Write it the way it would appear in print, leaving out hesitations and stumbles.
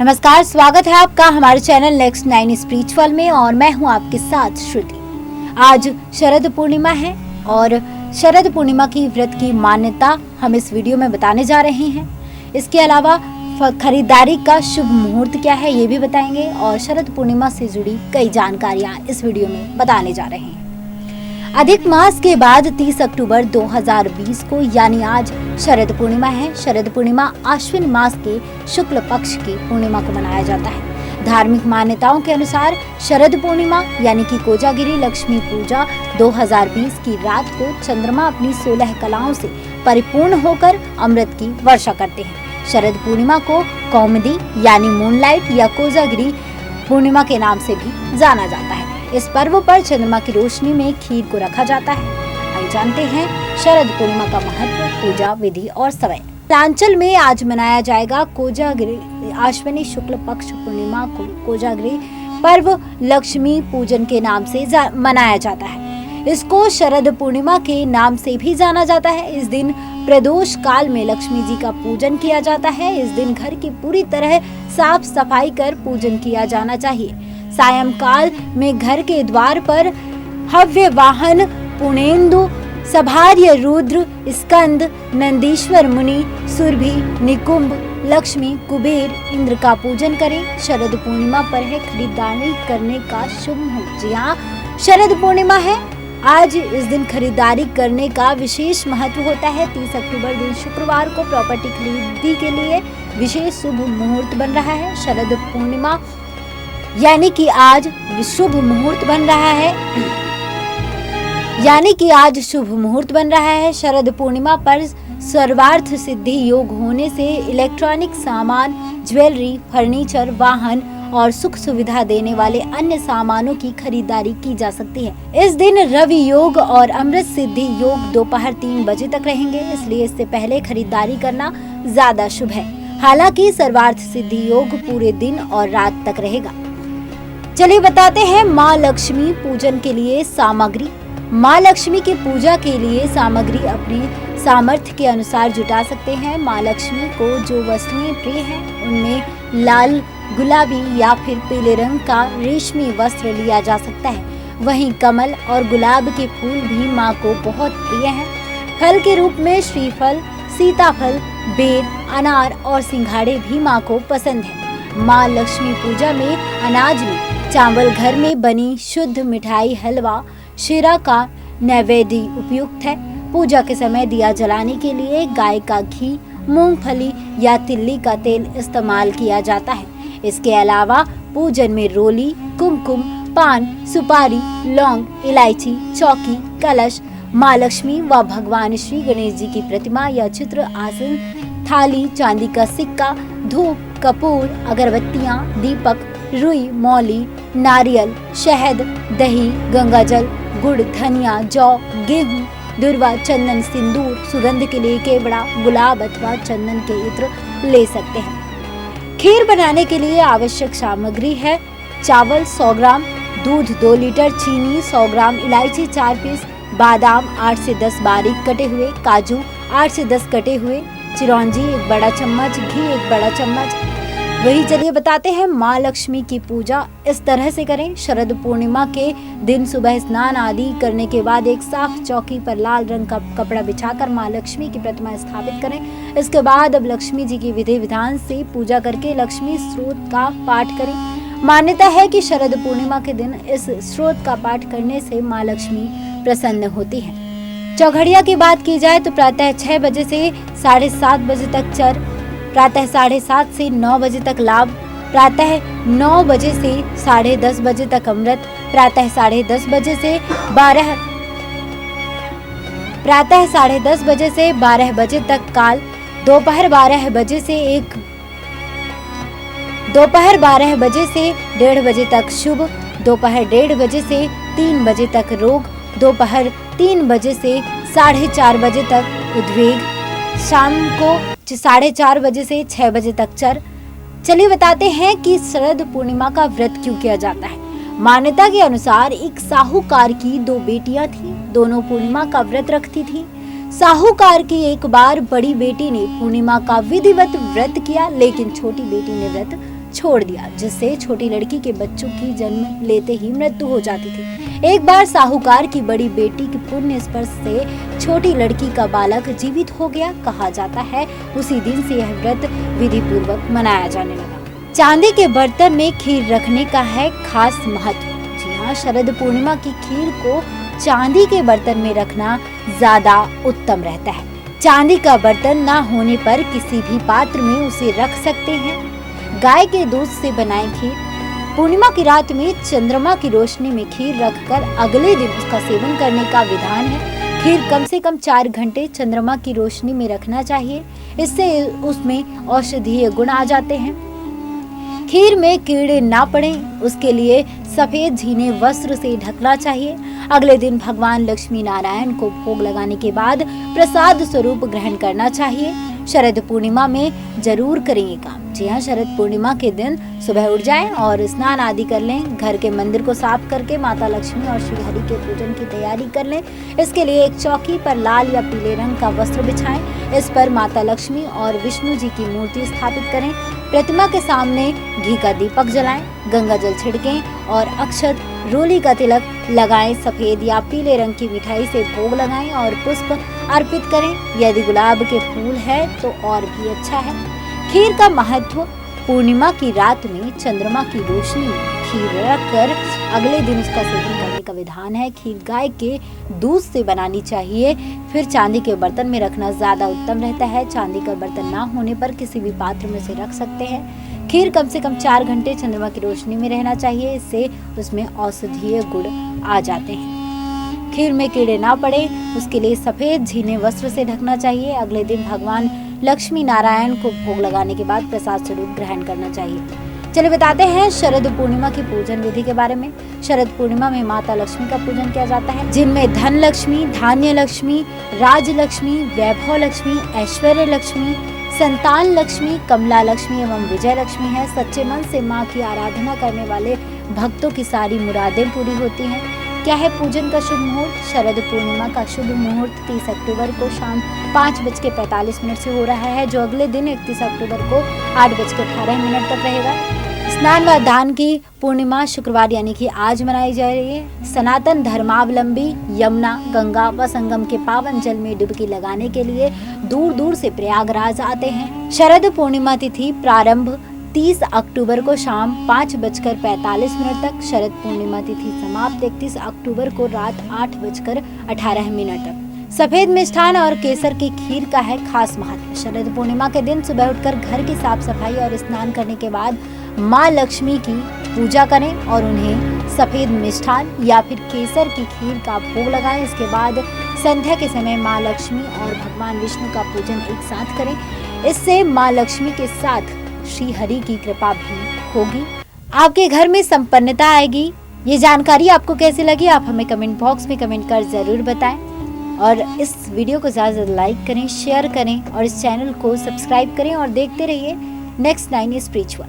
नमस्कार, स्वागत है आपका हमारे चैनल नेक्स्ट 9 स्पिरिचुअल में और मैं हूं आपके साथ श्रुति। आज शरद पूर्णिमा है और शरद पूर्णिमा की व्रत की मान्यता हम इस वीडियो में बताने जा रहे हैं। इसके अलावा खरीदारी का शुभ मुहूर्त क्या है ये भी बताएंगे और शरद पूर्णिमा से जुड़ी कई जानकारियां इस वीडियो में बताने जा रहे हैं। अधिक मास के बाद 30 अक्टूबर 2020 को यानी आज शरद पूर्णिमा है। शरद पूर्णिमा आश्विन मास के शुक्ल पक्ष की पूर्णिमा को मनाया जाता है। धार्मिक मान्यताओं के अनुसार शरद पूर्णिमा यानी कि कोजागिरी लक्ष्मी पूजा 2020 की रात को चंद्रमा अपनी 16 कलाओं से परिपूर्ण होकर अमृत की वर्षा करते हैं। शरद पूर्णिमा को कौमुदी यानी मूनलाइट या कोजागिरी पूर्णिमा के नाम से भी जाना जाता है। इस पर्व पर चंद्रमा की रोशनी में खीर को रखा जाता है। आइए जानते हैं शरद पूर्णिमा का महत्व, पूजा विधि और समय। मिथिलांचल में आज मनाया जाएगा कोजागिरी आश्विनी शुक्ल पक्ष पूर्णिमा को कोजागिरी पर्व लक्ष्मी पूजन के नाम से मनाया जाता है। इसको शरद पूर्णिमा के नाम से भी जाना जाता है। इस दिन प्रदोष काल में लक्ष्मी जी का पूजन किया जाता है। इस दिन घर की पूरी तरह साफ सफाई कर पूजन किया जाना चाहिए। सायंकाल में घर के द्वार पर हव्य वाहन पूर्णेंदु सभार्य रुद्र स्कंद नंदीश्वर मुनि सुरभि निकुंभ लक्ष्मी कुबेर इंद्र का पूजन करें। शरद पूर्णिमा पर है खरीदारी करने का शुभ मुहूर्त। जी हाँ, शरद पूर्णिमा है आज। इस दिन खरीदारी करने का विशेष महत्व होता है। 30 अक्टूबर दिन शुक्रवार को प्रॉपर्टी खरीदी के लिए विशेष शुभ मुहूर्त बन रहा है। शरद पूर्णिमा यानी कि आज शुभ मुहूर्त बन रहा है। शरद पूर्णिमा पर सर्वार्थ सिद्धि योग होने से इलेक्ट्रॉनिक सामान, ज्वेलरी, फर्नीचर, वाहन और सुख सुविधा देने वाले अन्य सामानों की खरीदारी की जा सकती है। इस दिन रवि योग और अमृत सिद्धि योग दोपहर 3 बजे तक रहेंगे, इसलिए इससे पहले खरीदारी करना ज्यादा शुभ है। हालांकि सर्वार्थ सिद्धि योग पूरे दिन और रात तक रहेगा। चलिए बताते हैं माँ लक्ष्मी पूजन के लिए सामग्री। माँ लक्ष्मी की पूजा के लिए सामग्री अपने सामर्थ्य के अनुसार जुटा सकते हैं। माँ लक्ष्मी को जो वस्तुएं प्रिय हैं उनमें लाल, गुलाबी या फिर पीले रंग का रेशमी वस्त्र लिया जा सकता है। वहीं कमल और गुलाब के फूल भी माँ को बहुत प्रिय हैं। फल के रूप में श्रीफल, सीताफल, बेर, अनार और सिंघाड़े भी माँ को पसंद है। माँ लक्ष्मी पूजा में अनाज में चावल, घर में बनी शुद्ध मिठाई, हलवा, शीरा का नैवेद्य उपयुक्त है। पूजा के समय दिया जलाने के लिए गाय का घी, मूंगफली या तिल्ली का तेल इस्तेमाल किया जाता है। इसके अलावा पूजन में रोली, कुमकुम, पान, सुपारी, लौंग, इलायची, चौकी, कलश, माँ लक्ष्मी व भगवान श्री गणेश जी की प्रतिमा या चित्र, आसन, थाली, चांदी का सिक्का, धूप, कपूर, अगरबत्तियां, दीपक, रुई, मौली, नारियल, शहद, दही, गंगाजल, गुड़, धनिया, जौ, गेहूं, दुर्वा, चंदन, सिंदूर, सुगंध के लिए केवड़ा, गुलाब अथवा चंदन के इत्र ले सकते हैं। खीर बनाने के लिए आवश्यक सामग्री है चावल 100 ग्राम, दूध 2 लीटर, चीनी 100 ग्राम, इलायची 4 पीस, बादाम 8 से 10 बारीक कटे हुए, काजू 8 से 10 कटे हुए, चिरौंजी 1 बड़ा चम्मच, घी 1 बड़ा चम्मच। वही चलिए बताते हैं माँ लक्ष्मी की पूजा इस तरह से करें। शरद पूर्णिमा के दिन सुबह स्नान आदि करने के बाद एक साफ चौकी पर लाल रंग का कपड़ा बिछाकर माँ लक्ष्मी की प्रतिमा स्थापित करें। इसके बाद अब लक्ष्मी जी की विधि विधान से पूजा करके लक्ष्मी स्तोत्र का पाठ करें। मान्यता है कि शरद पूर्णिमा के दिन इस स्तोत्र का पाठ करने से माँ लक्ष्मी प्रसन्न होती है। चौघड़िया की बात की जाए तो प्रातः 6 बजे से 7:30 बजे तक चर, प्रातः 7:30 से 9 बजे तक लाभ, प्रातः 9 बजे से 10:30 बजे तक अमृत, प्रातः 10:30 बजे से 12 बजे तक काल, दोपहर 12 बजे से 1:30 बजे तक शुभ, दोपहर 1:30 बजे से 3 बजे तक रोग, दोपहर 3 बजे से 4:30 बजे तक उद्वेग, शाम को 4:30 बजे से 6 बजे तक चर। चलिए बताते हैं कि शरद पूर्णिमा का व्रत क्यों किया जाता है। मान्यता के अनुसार एक साहूकार की 2 बेटियां थीं, दोनों पूर्णिमा का व्रत रखती थीं। साहूकार की एक बार बड़ी बेटी ने पूर्णिमा का विधिवत व्रत किया, लेकिन छोटी बेटी ने व्रत छोड़ दिया, जिससे छोटी लड़की के बच्चों की जन्म लेते ही मृत्यु हो जाती थी। एक बार साहूकार की बड़ी बेटी के पुण्य स्पर्श से छोटी लड़की का बालक जीवित हो गया। कहा जाता है उसी दिन से यह व्रत विधि पूर्वक मनाया जाने लगा। चांदी के बर्तन में खीर रखने का है खास महत्व। जी हाँ, शरद पूर्णिमा की खीर को चांदी के बर्तन में रखना ज्यादा उत्तम रहता है। चांदी का बर्तन ना होने पर किसी भी पात्र में उसे रख सकते हैं। गाय के दूध से बनाई खीर। पूर्णिमा की रात में चंद्रमा की रोशनी में खीर रखकर अगले दिन उसका सेवन करने का विधान है। खीर कम से कम 4 घंटे चंद्रमा की रोशनी में रखना चाहिए, इससे उसमें औषधीय गुण आ जाते हैं। खीर में कीड़े ना पड़े उसके लिए सफेद झीने वस्त्र से ढकना चाहिए। अगले दिन भगवान लक्ष्मी नारायण को भोग लगाने के बाद प्रसाद स्वरूप ग्रहण करना चाहिए। शरद पूर्णिमा में जरूर करें ये काम। जी हाँ, शरद पूर्णिमा के दिन सुबह उठ जाएं और स्नान आदि कर लें। घर के मंदिर को साफ करके माता लक्ष्मी और श्री हरि के पूजन की तैयारी कर लें। इसके लिए एक चौकी पर लाल या पीले रंग का वस्त्र बिछाएं। इस पर माता लक्ष्मी और विष्णु जी की मूर्ति स्थापित करें। प्रतिमा के सामने घी का दीपक जलाएं, गंगा जल छिड़कें और अक्षत रोली का तिलक लगाएं। सफेद या पीले रंग की मिठाई से भोग लगाएं और पुष्प अर्पित करें। यदि गुलाब के फूल है तो और भी अच्छा है। खीर का महत्व। पूर्णिमा की रात में चंद्रमा की रोशनी में खीर रखकर अगले दिन उसका सेवन करने का विधान है। खीर गाय के दूध से बनानी चाहिए, फिर चांदी के बर्तन में रखना ज्यादा उत्तम रहता है। चांदी का बर्तन ना होने पर किसी भी पात्र में से रख सकते हैं। खीर कम से कम 4 घंटे चंद्रमा की रोशनी में रहना चाहिए, इससे उसमें औषधीय गुण आ जाते हैं। खीर में कीड़े ना पड़े उसके लिए सफेद झीने वस्त्र से ढकना चाहिए। अगले दिन भगवान लक्ष्मी नारायण को भोग लगाने के बाद प्रसाद स्वरूप ग्रहण करना चाहिए। चलिए बताते हैं शरद पूर्णिमा की पूजन विधि के बारे में। शरद पूर्णिमा में माता लक्ष्मी का पूजन किया जाता है, जिनमें धन लक्ष्मी, धान्य लक्ष्मी, राज लक्ष्मी, वैभव लक्ष्मी, ऐश्वर्य लक्ष्मी, संतान लक्ष्मी, कमला लक्ष्मी एवं विजय लक्ष्मी है। सच्चे मन से माँ की आराधना करने वाले भक्तों की सारी मुरादें पूरी होती हैं। क्या है पूजन का शुभ मुहूर्त? शरद पूर्णिमा का शुभ मुहूर्त 30 अक्टूबर को शाम 5:45 से हो रहा है, जो अगले दिन 31 अक्टूबर को 8:18 तक रहेगा। स्नान व दान की पूर्णिमा शुक्रवार यानी कि आज मनाई जा रही है। सनातन धर्मावलंबी यमुना, गंगा व संगम के पावन जल में डुबकी लगाने के लिए दूर दूर से प्रयागराज आते हैं। शरद पूर्णिमा तिथि प्रारंभ 30 अक्टूबर को शाम 5:45 तक। शरद पूर्णिमा तिथि समाप्त 31 अक्टूबर को रात 8:18 तक। सफेद मिष्ठान और केसर की खीर का है खास महत्व। शरद पूर्णिमा के दिन सुबह उठकर घर की साफ सफाई और स्नान करने के बाद माँ लक्ष्मी की पूजा करें और उन्हें सफेद मिष्ठान या फिर केसर की खीर का भोग लगाएं। इसके बाद संध्या के समय माँ लक्ष्मी और भगवान विष्णु का पूजन एक साथ करें। इससे माँ लक्ष्मी के साथ श्री हरि की कृपा भी होगी, आपके घर में संपन्नता आएगी। ये जानकारी आपको कैसी लगी आप हमें कमेंट बॉक्स में कमेंट कर जरूर बताएं और इस वीडियो को ज़्यादा से ज़्यादा लाइक करें, शेयर करें और इस चैनल को सब्सक्राइब करें और देखते रहिए नेक्स्ट 9 स्पिरिचुअल।